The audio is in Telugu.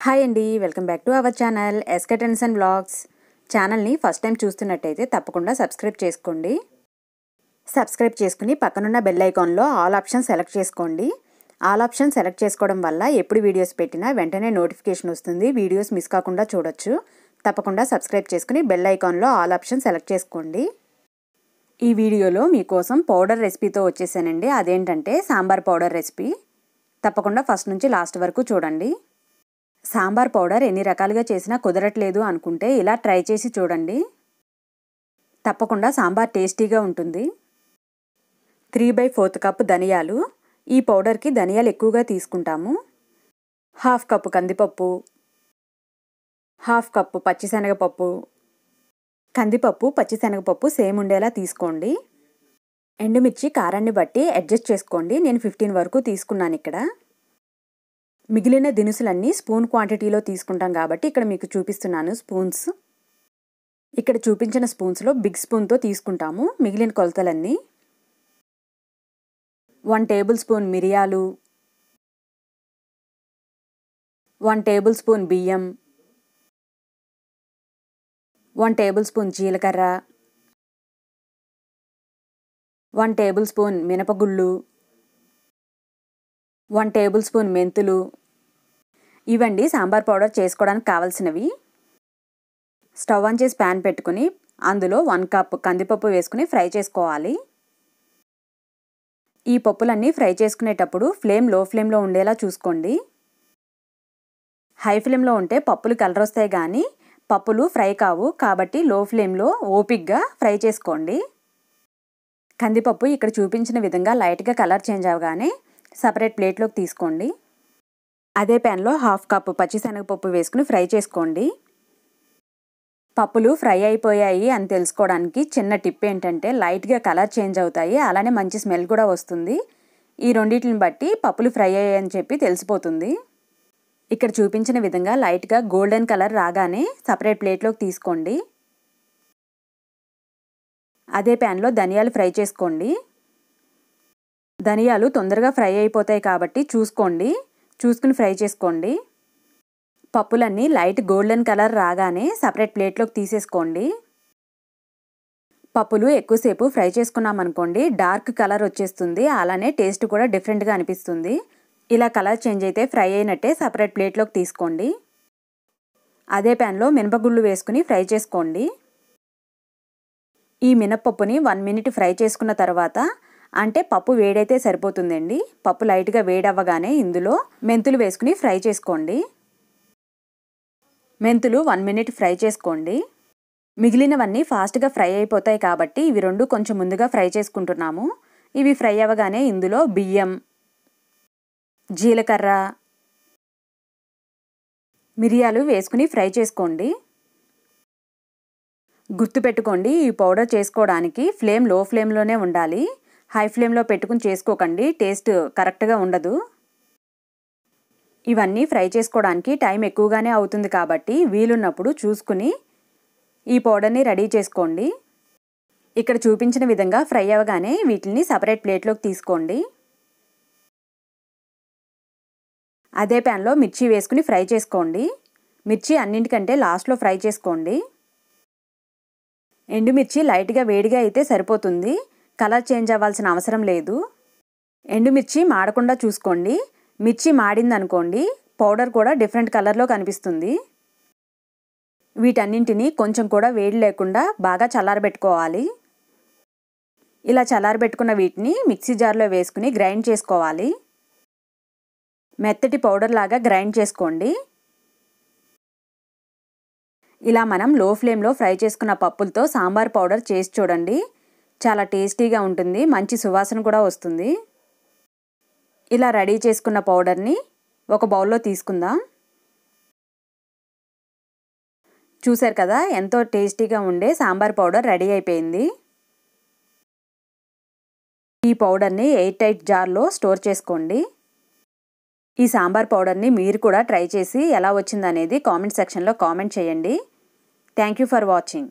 హాయ్ అండి, welcome back to our channel SK trends and vlogs. ఛానల్ని ఫస్ట్ టైం చూస్తున్నట్టయితే తప్పకుండా సబ్స్క్రైబ్ చేసుకోండి. సబ్స్క్రైబ్ చేసుకుని పక్కనున్న బెల్ ఐకాన్లో ఆల్ ఆప్షన్ సెలెక్ట్ చేసుకోండి. ఆల్ ఆప్షన్ సెలెక్ట్ చేసుకోవడం వల్ల ఎప్పుడు వీడియోస్ పెట్టినా వెంటనే నోటిఫికేషన్ వస్తుంది. వీడియోస్ మిస్ కాకుండా చూడొచ్చు. తప్పకుండా సబ్స్క్రైబ్ చేసుకుని బెల్ ఐకాన్లో ఆల్ ఆప్షన్ సెలెక్ట్ చేసుకోండి. ఈ వీడియోలో మీకోసం పౌడర్ రెసిపీతో వచ్చేసానండి. అదేంటంటే సాంబార్ పౌడర్ రెసిపీ. తప్పకుండా ఫస్ట్ నుంచి లాస్ట్ వరకు చూడండి. సాంబార్ పౌడర్ ఎన్ని రకాలుగా చేసినా కుదరట్లేదు అనుకుంటే ఇలా ట్రై చేసి చూడండి. తప్పకుండా సాంబార్ టేస్టీగా ఉంటుంది. 3/4 కప్ ధనియాలు. ఈ పౌడర్కి ధనియాలు ఎక్కువగా తీసుకుంటాము. 1/2 కప్పు కందిపప్పు, 1/2 కప్పు పచ్చిశనగపప్పు. కందిపప్పు పచ్చిశనగపప్పు సేమ్ ఉండేలా తీసుకోండి. ఎండుమిర్చి కారాన్ని బట్టి అడ్జస్ట్ చేసుకోండి. నేను 15 వరకు తీసుకున్నాను. ఇక్కడ మిగిలిన దినుసులన్నీ స్పూన్ క్వాంటిటీలో తీసుకుంటాం కాబట్టి ఇక్కడ మీకు చూపిస్తున్నాను స్పూన్స్. ఇక్కడ చూపించిన స్పూన్స్లో బిగ్ స్పూన్తో తీసుకుంటాము మిగిలిన కొలతలన్నీ. 1 టేబుల్ స్పూన్ మిరియాలు, 1 టేబుల్ స్పూన్ బియ్యం, 1 టేబుల్ స్పూన్ జీలకర్ర, 1 టేబుల్ స్పూన్ మినపగుళ్ళు, 1 టేబుల్ స్పూన్ మెంతులు. ఇవండి సాంబార్ పౌడర్ చేసుకోవడానికి కావాల్సినవి. స్టవ్ ఆన్ చేసి ప్యాన్ పెట్టుకుని అందులో 1 కప్ కందిపప్పు వేసుకుని ఫ్రై చేసుకోవాలి. ఈ పప్పులన్నీ ఫ్రై చేసుకునేటప్పుడు ఫ్లేమ్ లో ఫ్లేమ్లో ఉండేలా చూసుకోండి. హై ఫ్లేమ్లో ఉంటే పప్పులు కలర్ వస్తాయి కానీ పప్పులు ఫ్రై కావు. కాబట్టి లో ఫ్లేమ్లో ఓపిక్గా ఫ్రై చేసుకోండి. కందిపప్పు ఇక్కడ చూపించిన విధంగా లైట్గా కలర్ చేంజ్ అవగానే సపరేట్ ప్లేట్లోకి తీసుకోండి. అదే ప్యాన్లో 1/2 కప్ పచ్చిశనగపప్పు వేసుకుని ఫ్రై చేసుకోండి. పప్పులు ఫ్రై అయిపోయాయి అని తెలుసుకోవడానికి చిన్న టిప్ ఏంటంటే లైట్గా కలర్ చేంజ్ అవుతాయి, అలానే మంచి స్మెల్ కూడా వస్తుంది. ఈ రెండింటిని బట్టి పప్పులు ఫ్రై అయ్యాయని చెప్పి తెలిసిపోతుంది. ఇక్కడ చూపించిన విధంగా లైట్గా గోల్డెన్ కలర్ రాగానే సపరేట్ ప్లేట్లోకి తీసుకోండి. అదే ప్యాన్లో ధనియాలు ఫ్రై చేసుకోండి. ధనియాలు తొందరగా ఫ్రై అయిపోతాయి కాబట్టి చూసుకుని ఫ్రై చేసుకోండి. పప్పులన్నీ లైట్ గోల్డెన్ కలర్ రాగానే సపరేట్ ప్లేట్లోకి తీసేసుకోండి. పప్పులు ఎక్కువసేపు ఫ్రై చేసుకున్నామనుకోండి డార్క్ కలర్ వచ్చేస్తుంది, అలానే టేస్ట్ కూడా డిఫరెంట్గా అనిపిస్తుంది. ఇలా కలర్ చేంజ్ అయితే ఫ్రై అయినట్టే సపరేట్ ప్లేట్లోకి తీసుకోండి. అదే ప్యాన్లో మినపగుళ్ళు వేసుకుని ఫ్రై చేసుకోండి. ఈ మినపప్పుని 1 మినిట్ ఫ్రై చేసుకున్న తర్వాత, అంటే పప్పు వేడైతే సరిపోతుందండి. పప్పు లైట్గా వేడవ్వగానే ఇందులో మెంతులు వేసుకుని ఫ్రై చేసుకోండి. మెంతులు 1 మినిట్ ఫ్రై చేసుకోండి. మిగిలినవన్నీ ఫాస్ట్గా ఫ్రై అయిపోతాయి కాబట్టి ఇవి రెండు కొంచెం ముందుగా ఫ్రై చేసుకుంటున్నాము. ఇవి ఫ్రై అవ్వగానే ఇందులో బియ్యం, జీలకర్ర, మిరియాలు వేసుకుని ఫ్రై చేసుకోండి. గుర్తుపెట్టుకోండి, ఈ పౌడర్ చేసుకోవడానికి ఫ్లేమ్ లో ఫ్లేమ్లోనే ఉండాలి. హై ఫ్లేమ్లో పెట్టుకుని చేసుకోకండి, టేస్ట్ కరెక్ట్గా ఉండదు. ఇవన్నీ ఫ్రై చేసుకోవడానికి టైం ఎక్కువగానే అవుతుంది కాబట్టి వీలున్నప్పుడు చూసుకుని ఈ పౌడర్ని రెడీ చేసుకోండి. ఇక్కడ చూపించిన విధంగా ఫ్రై అవ్వగానే వీటిని సపరేట్ ప్లేట్లోకి తీసుకోండి. అదే ప్యాన్లో మిర్చి వేసుకుని ఫ్రై చేసుకోండి. మిర్చి అన్నింటికంటే లాస్ట్లో ఫ్రై చేసుకోండి. ఎండుమిర్చి లైట్గా వేడిగా అయితే సరిపోతుంది, కలర్ చేంజ్ అవ్వాల్సిన అవసరం లేదు. ఎండుమిర్చి మాడకుండా చూసుకోండి. మిర్చి మాడిందనుకోండి పౌడర్ కూడా డిఫరెంట్ కలర్లో కనిపిస్తుంది. వీటన్నింటినీ కొంచెం కూడా వేడి లేకుండా బాగా చల్లారబెట్టుకోవాలి. ఇలా చల్లారబెట్టుకున్న వీటిని మిక్సీ జార్లో వేసుకుని గ్రైండ్ చేసుకోవాలి. మెత్తటి పౌడర్ లాగా గ్రైండ్ చేసుకోండి. ఇలా మనం లో ఫ్లేమ్లో ఫ్రై చేసుకున్న పప్పులతో సాంబార్ పౌడర్ చేసి చూడండి. చాలా టేస్టీగా ఉంటుంది, మంచి సువాసన కూడా వస్తుంది. ఇలా రెడీ చేసుకున్న పౌడర్ని ఒక బౌల్లో తీసుకుందాం. చూశారు కదా, ఎంతో టేస్టీగా ఉండే సాంబార్ పౌడర్ రెడీ అయిపోయింది. ఈ పౌడర్ని ఎయిర్ టైట్ జార్లో స్టోర్ చేసుకోండి. ఈ సాంబార్ పౌడర్ని మీరు కూడా ట్రై చేసి ఎలా వచ్చిందనేది కామెంట్ సెక్షన్లో కామెంట్ చేయండి. Thank you for watching.